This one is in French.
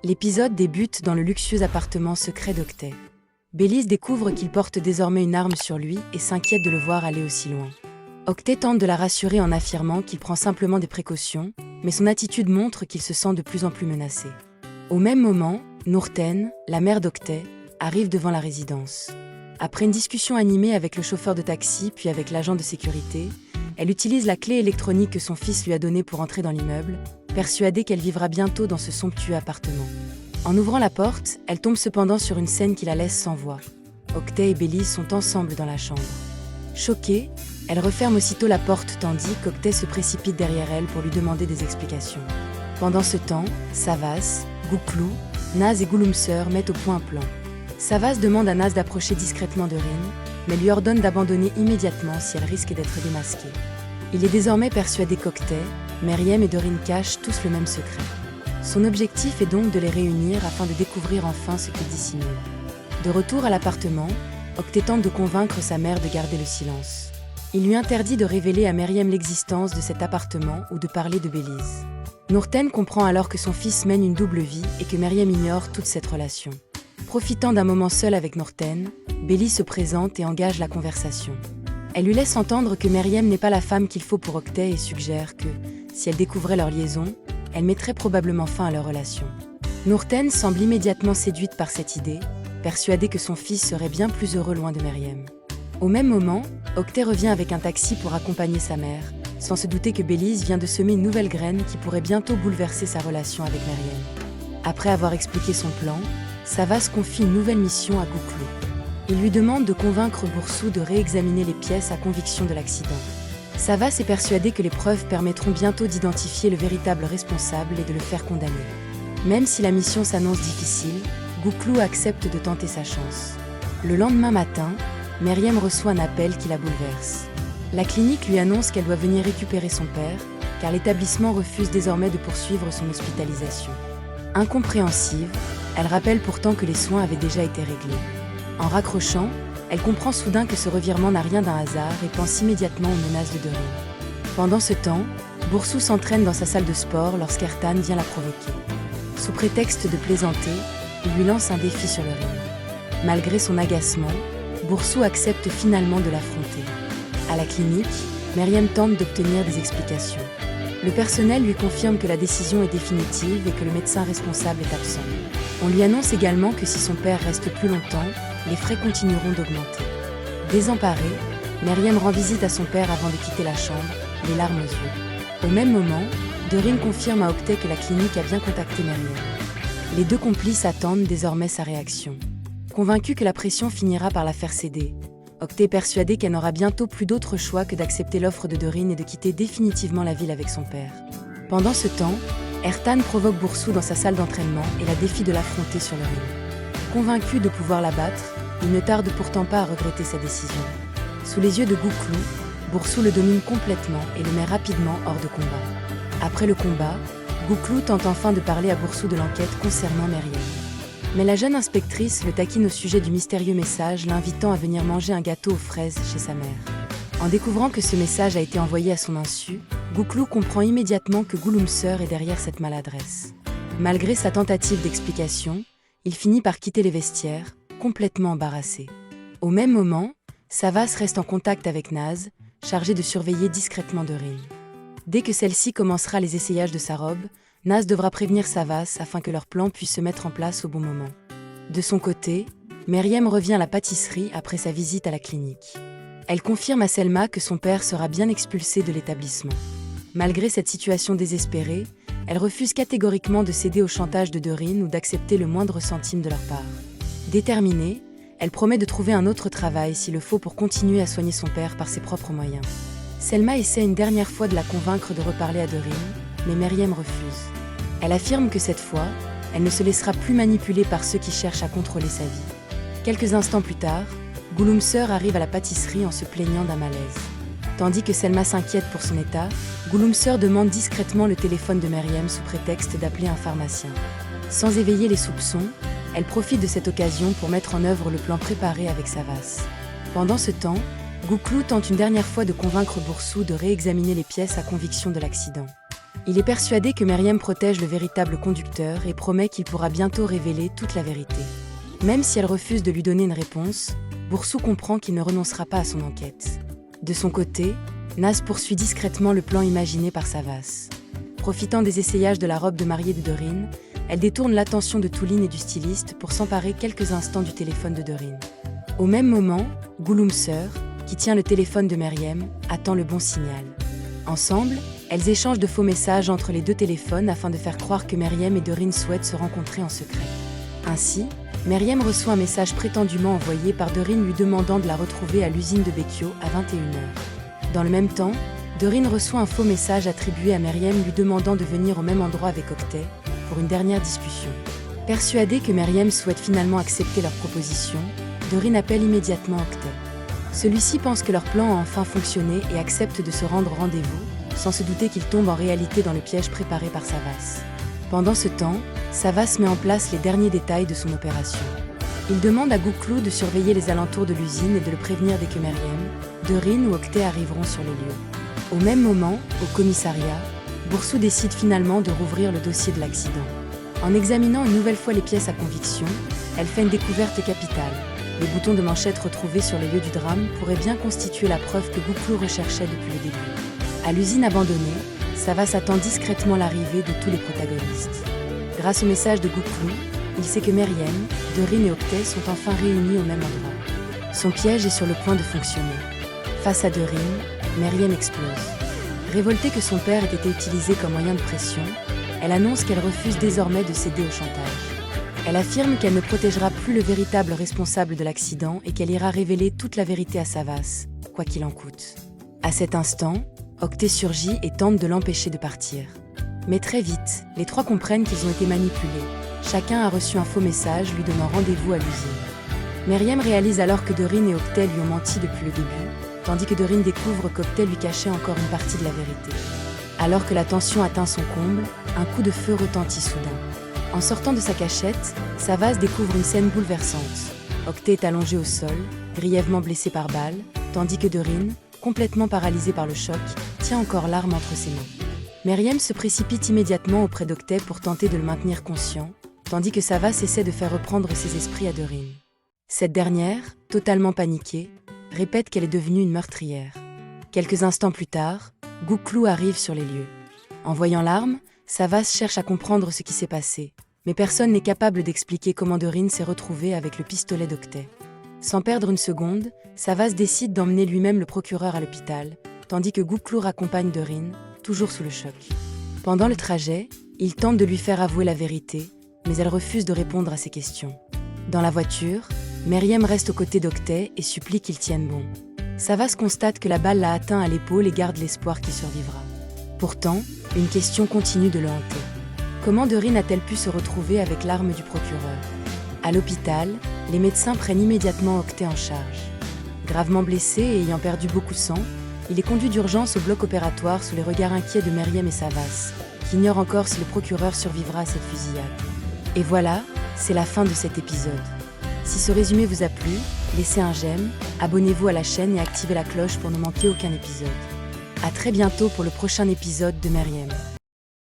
L'épisode débute dans le luxueux appartement secret d'Octet. Bélise découvre qu'il porte désormais une arme sur lui et s'inquiète de le voir aller aussi loin. Octet tente de la rassurer en affirmant qu'il prend simplement des précautions, mais son attitude montre qu'il se sent de plus en plus menacé. Au même moment, Nourten, la mère d'Octet, arrive devant la résidence. Après une discussion animée avec le chauffeur de taxi puis avec l'agent de sécurité, elle utilise la clé électronique que son fils lui a donnée pour entrer dans l'immeuble, persuadée qu'elle vivra bientôt dans ce somptueux appartement. En ouvrant la porte, elle tombe cependant sur une scène qui la laisse sans voix. Octet et Bélise sont ensemble dans la chambre. Choquée, elle referme aussitôt la porte tandis qu'Octet se précipite derrière elle pour lui demander des explications. Pendant ce temps, Savas, Gouklou, Naz et Gouloumseur mettent au point un plan. Savas demande à Naz d'approcher discrètement Dorine, mais lui ordonne d'abandonner immédiatement si elle risque d'être démasquée. Il est désormais persuadé qu'Octet, Meriem et Dorine cachent tous le même secret. Son objectif est donc de les réunir afin de découvrir enfin ce qu'ils dissimulent. De retour à l'appartement, Octet tente de convaincre sa mère de garder le silence. Il lui interdit de révéler à Meriem l'existence de cet appartement ou de parler de Bélise. Nourten comprend alors que son fils mène une double vie et que Meriem ignore toute cette relation. Profitant d'un moment seul avec Nourten, Bélise se présente et engage la conversation. Elle lui laisse entendre que Meriem n'est pas la femme qu'il faut pour Octet et suggère que, si elle découvrait leur liaison, elle mettrait probablement fin à leur relation. Nourten semble immédiatement séduite par cette idée, persuadée que son fils serait bien plus heureux loin de Meriem. Au même moment, Octet revient avec un taxi pour accompagner sa mère, sans se douter que Bélise vient de semer une nouvelle graine qui pourrait bientôt bouleverser sa relation avec Meriem. Après avoir expliqué son plan, Savas confie une nouvelle mission à Gouklou. Il lui demande de convaincre Boursou de réexaminer les pièces à conviction de l'accident. Savas est persuadé que les preuves permettront bientôt d'identifier le véritable responsable et de le faire condamner. Même si la mission s'annonce difficile, Gouklou accepte de tenter sa chance. Le lendemain matin, Meriem reçoit un appel qui la bouleverse. La clinique lui annonce qu'elle doit venir récupérer son père, car l'établissement refuse désormais de poursuivre son hospitalisation. Incompréhensive, elle rappelle pourtant que les soins avaient déjà été réglés. En raccrochant, elle comprend soudain que ce revirement n'a rien d'un hasard et pense immédiatement aux menaces de Dorine. Pendant ce temps, Boursou s'entraîne dans sa salle de sport lorsqu'Ertan vient la provoquer. Sous prétexte de plaisanter, il lui lance un défi sur le ring. Malgré son agacement, Boursou accepte finalement de l'affronter. À la clinique, Meriem tente d'obtenir des explications. Le personnel lui confirme que la décision est définitive et que le médecin responsable est absent. On lui annonce également que si son père reste plus longtemps, les frais continueront d'augmenter. Désemparée, Meriem rend visite à son père avant de quitter la chambre, les larmes aux yeux. Au même moment, Dorine confirme à Octet que la clinique a bien contacté Meriem. Les deux complices attendent désormais sa réaction. Convaincue que la pression finira par la faire céder, Octet est persuadée qu'elle n'aura bientôt plus d'autre choix que d'accepter l'offre de Dorine et de quitter définitivement la ville avec son père. Pendant ce temps, Ertan provoque Boursou dans sa salle d'entraînement et la défie de l'affronter sur le ring. Convaincu de pouvoir la battre, il ne tarde pourtant pas à regretter sa décision. Sous les yeux de Gouklou, Boursou le domine complètement et le met rapidement hors de combat. Après le combat, Gouklou tente enfin de parler à Boursou de l'enquête concernant Meriem. Mais la jeune inspectrice le taquine au sujet du mystérieux message l'invitant à venir manger un gâteau aux fraises chez sa mère. En découvrant que ce message a été envoyé à son insu, Gouklou comprend immédiatement que Gouloumseur est derrière cette maladresse. Malgré sa tentative d'explication, il finit par quitter les vestiaires, complètement embarrassé. Au même moment, Savas reste en contact avec Naz, chargé de surveiller discrètement Dorine. Dès que celle-ci commencera les essayages de sa robe, Naz devra prévenir Savas afin que leur plan puisse se mettre en place au bon moment. De son côté, Meriem revient à la pâtisserie après sa visite à la clinique. Elle confirme à Selma que son père sera bien expulsé de l'établissement. Malgré cette situation désespérée, elle refuse catégoriquement de céder au chantage de Dorine ou d'accepter le moindre centime de leur part. Déterminée, elle promet de trouver un autre travail s'il le faut pour continuer à soigner son père par ses propres moyens. Selma essaie une dernière fois de la convaincre de reparler à Dorine, mais Meriem refuse. Elle affirme que cette fois, elle ne se laissera plus manipuler par ceux qui cherchent à contrôler sa vie. Quelques instants plus tard, Gouloumseur arrive à la pâtisserie en se plaignant d'un malaise. Tandis que Selma s'inquiète pour son état, Gouloumseur demande discrètement le téléphone de Meriem sous prétexte d'appeler un pharmacien. Sans éveiller les soupçons, elle profite de cette occasion pour mettre en œuvre le plan préparé avec Savas. Pendant ce temps, Gouklou tente une dernière fois de convaincre Boursou de réexaminer les pièces à conviction de l'accident. Il est persuadé que Meriem protège le véritable conducteur et promet qu'il pourra bientôt révéler toute la vérité. Même si elle refuse de lui donner une réponse, Boursou comprend qu'il ne renoncera pas à son enquête. De son côté, Naz poursuit discrètement le plan imaginé par Savas. Profitant des essayages de la robe de mariée de Dorine, elle détourne l'attention de Touline et du styliste pour s'emparer quelques instants du téléphone de Dorine. Au même moment, Gouloum Sœur, qui tient le téléphone de Meriem, attend le bon signal. Ensemble, elles échangent de faux messages entre les deux téléphones afin de faire croire que Meriem et Dorine souhaitent se rencontrer en secret. Ainsi, Meriem reçoit un message prétendument envoyé par Dorine lui demandant de la retrouver à l'usine de Bekio à 21h. Dans le même temps, Dorine reçoit un faux message attribué à Meriem lui demandant de venir au même endroit avec Octet pour une dernière discussion. Persuadée que Meriem souhaite finalement accepter leur proposition, Dorine appelle immédiatement Octet. Celui-ci pense que leur plan a enfin fonctionné et accepte de se rendre au rendez-vous, sans se douter qu'il tombe en réalité dans le piège préparé par Savas. Pendant ce temps, Savas met en place les derniers détails de son opération. Il demande à Gouklou de surveiller les alentours de l'usine et de le prévenir dès que Meriem, Dorine ou Octet arriveront sur les lieux. Au même moment, au commissariat, Boursou décide finalement de rouvrir le dossier de l'accident. En examinant une nouvelle fois les pièces à conviction, elle fait une découverte capitale. Les boutons de manchette retrouvés sur les lieux du drame pourraient bien constituer la preuve que Gouklou recherchait depuis le début. À l'usine abandonnée, Savas attend discrètement l'arrivée de tous les protagonistes. Grâce au message de Gouklou, il sait que Meriem, Dorine et Octet sont enfin réunis au même endroit. Son piège est sur le point de fonctionner. Face à Dorine, Meriem explose. Révoltée que son père ait été utilisé comme moyen de pression, elle annonce qu'elle refuse désormais de céder au chantage. Elle affirme qu'elle ne protégera plus le véritable responsable de l'accident et qu'elle ira révéler toute la vérité à Savas, quoi qu'il en coûte. À cet instant, Octet surgit et tente de l'empêcher de partir. Mais très vite, les trois comprennent qu'ils ont été manipulés. Chacun a reçu un faux message lui donnant rendez-vous à l'usine. Meriem réalise alors que Dorine et Octet lui ont menti depuis le début, tandis que Dorine découvre qu'Octet lui cachait encore une partie de la vérité. Alors que la tension atteint son comble, un coup de feu retentit soudain. En sortant de sa cachette, Savas découvre une scène bouleversante. Octet est allongé au sol, grièvement blessé par balle, tandis que Dorine, complètement paralysée par le choc, tient encore l'arme entre ses mains. Meriem se précipite immédiatement auprès d'Octet pour tenter de le maintenir conscient, tandis que Savas essaie de faire reprendre ses esprits à Dorine. Cette dernière, totalement paniquée, répète qu'elle est devenue une meurtrière. Quelques instants plus tard, Gouklou arrive sur les lieux. En voyant l'arme, Savas cherche à comprendre ce qui s'est passé, mais personne n'est capable d'expliquer comment Dorine s'est retrouvée avec le pistolet d'Octet. Sans perdre une seconde, Savas décide d'emmener lui-même le procureur à l'hôpital, tandis que Gouklou raccompagne Dorine, toujours sous le choc. Pendant le trajet, il tente de lui faire avouer la vérité, mais elle refuse de répondre à ses questions. Dans la voiture, Meriem reste aux côtés d'Octet et supplie qu'il tienne bon. Savas constate que la balle l'a atteint à l'épaule et garde l'espoir qu'il survivra. Pourtant, une question continue de le hanter. Comment Dorine a-t-elle pu se retrouver avec l'arme du procureur ? À l'hôpital, les médecins prennent immédiatement Octet en charge. Gravement blessé et ayant perdu beaucoup de sang, il est conduit d'urgence au bloc opératoire sous les regards inquiets de Meriem et Savas, qui ignorent encore si le procureur survivra à cette fusillade. Et voilà, c'est la fin de cet épisode. Si ce résumé vous a plu, laissez un j'aime, abonnez-vous à la chaîne et activez la cloche pour ne manquer aucun épisode. À très bientôt pour le prochain épisode de Meriem.